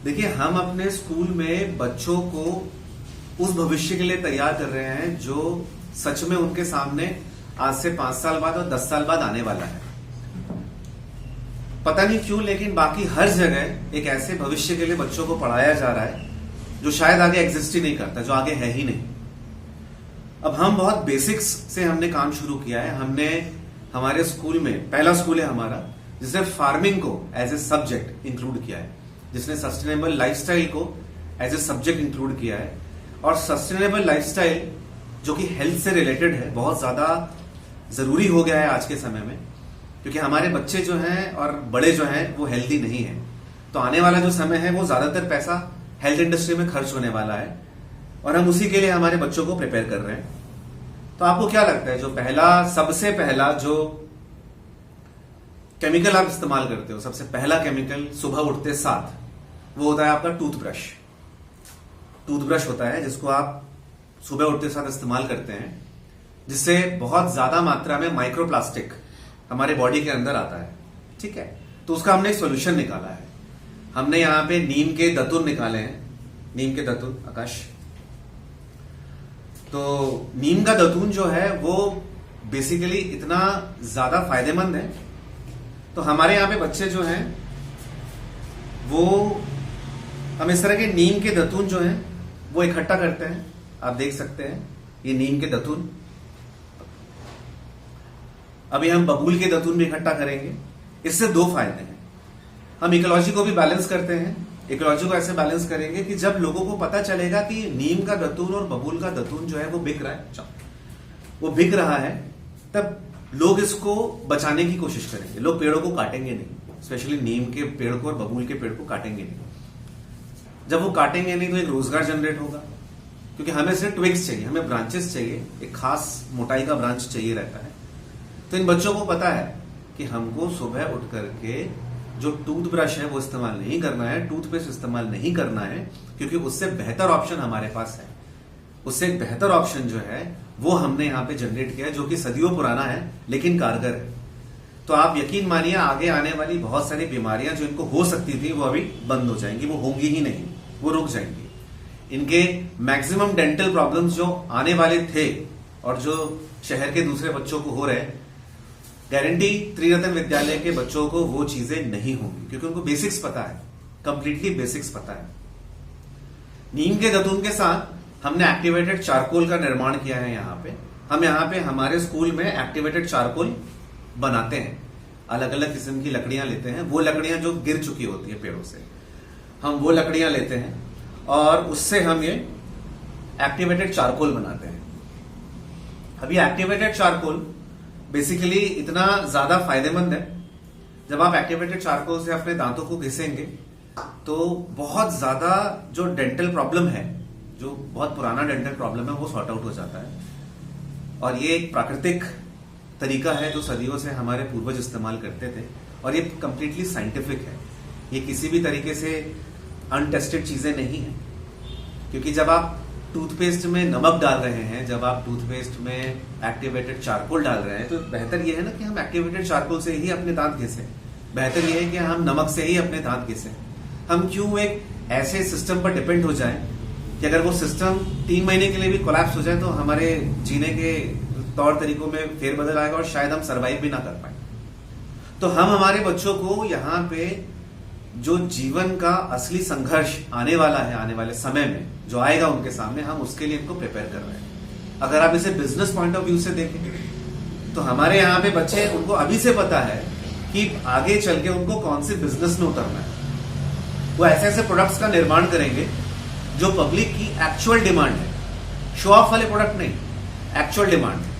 देखिए, हम अपने स्कूल में बच्चों को उस भविष्य के लिए तैयार कर रहे हैं जो सच में उनके सामने आज से 5 साल बाद और 10 साल बाद आने वाला है। पता नहीं क्यों, लेकिन बाकी हर जगह एक ऐसे भविष्य के लिए बच्चों को पढ़ाया जा रहा है जो शायद आगे एग्जिस्ट ही नहीं करता, जो आगे है ही नहीं। अब हम बहुत बेसिक्स से हमने काम शुरू किया है। हमने हमारे स्कूल में, पहला स्कूल है हमारा जिसने फार्मिंग को एज ए सब्जेक्ट इंक्लूड किया है, जिसने सस्टेनेबल लाइफस्टाइल को एज ए सब्जेक्ट इंक्लूड किया है। और सस्टेनेबल लाइफस्टाइल जो कि हेल्थ से रिलेटेड है, बहुत ज्यादा जरूरी हो गया है आज के समय में, क्योंकि हमारे बच्चे जो हैं और बड़े जो हैं वो हेल्दी नहीं है। तो आने वाला जो समय है वो ज्यादातर पैसा हेल्थ इंडस्ट्री में खर्च होने वाला है और हम उसी के लिए हमारे बच्चों को प्रिपेयर कर रहे हैं। तो आपको क्या लगता है, जो सबसे पहला जो केमिकल आप इस्तेमाल करते हो, सबसे पहला केमिकल सुबह उठते साथ, वो होता है आपका टूथब्रश। टूथब्रश होता है जिसको आप सुबह उठते साथ इस्तेमाल करते हैं, जिससे बहुत ज्यादा मात्रा में माइक्रोप्लास्टिक हमारे बॉडी के अंदर आता है। ठीक है, तो उसका हमने एक सोल्यूशन निकाला है। हमने यहां पे नीम के दतुन निकाले हैं। नीम के दतुन, आकाश। तो नीम का दतून जो है वो बेसिकली इतना ज्यादा फायदेमंद है, तो हमारे यहां पे बच्चे जो हैं वो हम इस तरह के नीम के दतून जो हैं वो इकट्ठा करते हैं। आप देख सकते हैं ये नीम के दतून। अभी हम बबूल के दतून भी इकट्ठा करेंगे। इससे 2 फायदे हैं। हम इकोलॉजी को भी बैलेंस करते हैं। इकोलॉजी को ऐसे बैलेंस करेंगे कि जब लोगों को पता चलेगा कि नीम का दतून और बबूल का दतून जो है वो बिक रहा है, तब लोग इसको बचाने की कोशिश करेंगे। लोग पेड़ों को काटेंगे नहीं, स्पेशली नीम के पेड़ को और बबूल के पेड़ को काटेंगे नहीं। जब वो काटेंगे नहीं तो एक रोजगार जनरेट होगा, क्योंकि हमें सिर्फ ट्विग्स चाहिए, हमें ब्रांचेस चाहिए, एक खास मोटाई का ब्रांच चाहिए रहता है। तो इन बच्चों को पता है कि हमको सुबह उठ करके जो टूथब्रश है वो इस्तेमाल नहीं करना है, टूथपेस्ट इस्तेमाल नहीं करना है, क्योंकि उससे बेहतर ऑप्शन हमारे पास है। उससे एक बेहतर ऑप्शन जो है वो हमने यहां पे जनरेट किया है, जो कि सदियों पुराना है लेकिन कारगर है। तो आप यकीन मानिए, आगे आने वाली बहुत सारी बीमारियां जो इनको हो सकती थी वो अभी बंद हो जाएंगी, वो होंगी ही नहीं, वो रुक जाएंगी। इनके मैक्सिमम डेंटल प्रॉब्लम्स जो आने वाले थे और जो शहर के दूसरे बच्चों को हो रहे हैं, गारंटी त्रिरत्न विद्यालय के बच्चों को वो चीजें नहीं होंगी, क्योंकि उनको बेसिक्स पता है, कंप्लीटली बेसिक्स पता है। नीम के दतून के साथ हमने एक्टिवेटेड चारकोल का निर्माण किया है। यहाँ पे हमारे स्कूल में एक्टिवेटेड चारकोल बनाते हैं। अलग अलग किस्म की लकड़ियां लेते हैं, वो लकड़ियां जो गिर चुकी होती है पेड़ों से, हम वो लकड़ियां लेते हैं और उससे हम ये एक्टिवेटेड चारकोल बनाते हैं। अभी एक्टिवेटेड चारकोल बेसिकली इतना ज्यादा फायदेमंद है, जब आप एक्टिवेटेड चारकोल से अपने दांतों को घिसेंगे तो बहुत ज्यादा जो डेंटल प्रॉब्लम है, जो बहुत पुराना डेंटल प्रॉब्लम है, वो सॉर्ट आउट हो जाता है। और ये एक प्राकृतिक तरीका है जो सदियों से हमारे पूर्वज इस्तेमाल करते थे, और ये कंप्लीटली साइंटिफिक है। ये किसी भी तरीके से अनटेस्टेड चीजें नहीं है, क्योंकि जब आप टूथपेस्ट में नमक डाल रहे हैं, जब आप टूथपेस्ट में एक्टिवेटेड चारकोल डाल रहे हैं, तो बेहतर यह है ना कि हम एक्टिवेटेड चारकोल से ही अपने दांत घिसें। बेहतर यह है कि हम नमक से ही अपने दांत घिसें। हम क्यों एक ऐसे सिस्टम पर डिपेंड हो जाएं कि अगर वो सिस्टम 3 महीने के लिए भी कोलैप्स हो जाए तो हमारे जीने के तौर तरीकों में फेरबदल आएगा और शायद हम सर्वाइव भी ना कर पाए। तो हम हमारे बच्चों को यहाँ पे जो जीवन का असली संघर्ष आने वाला है, आने वाले समय में जो आएगा उनके सामने, हम उसके लिए इनको प्रिपेयर कर रहे हैं। अगर आप इसे बिजनेस पॉइंट ऑफ व्यू से देखें तो हमारे यहाँ पे बच्चे, उनको अभी से पता है कि आगे चल के उनको कौन से बिजनेस में उतरना है। वो ऐसे ऐसे प्रोडक्ट्स का निर्माण करेंगे जो पब्लिक की एक्चुअल डिमांड है, शो ऑफ वाले प्रोडक्ट नहीं, एक्चुअल डिमांड है।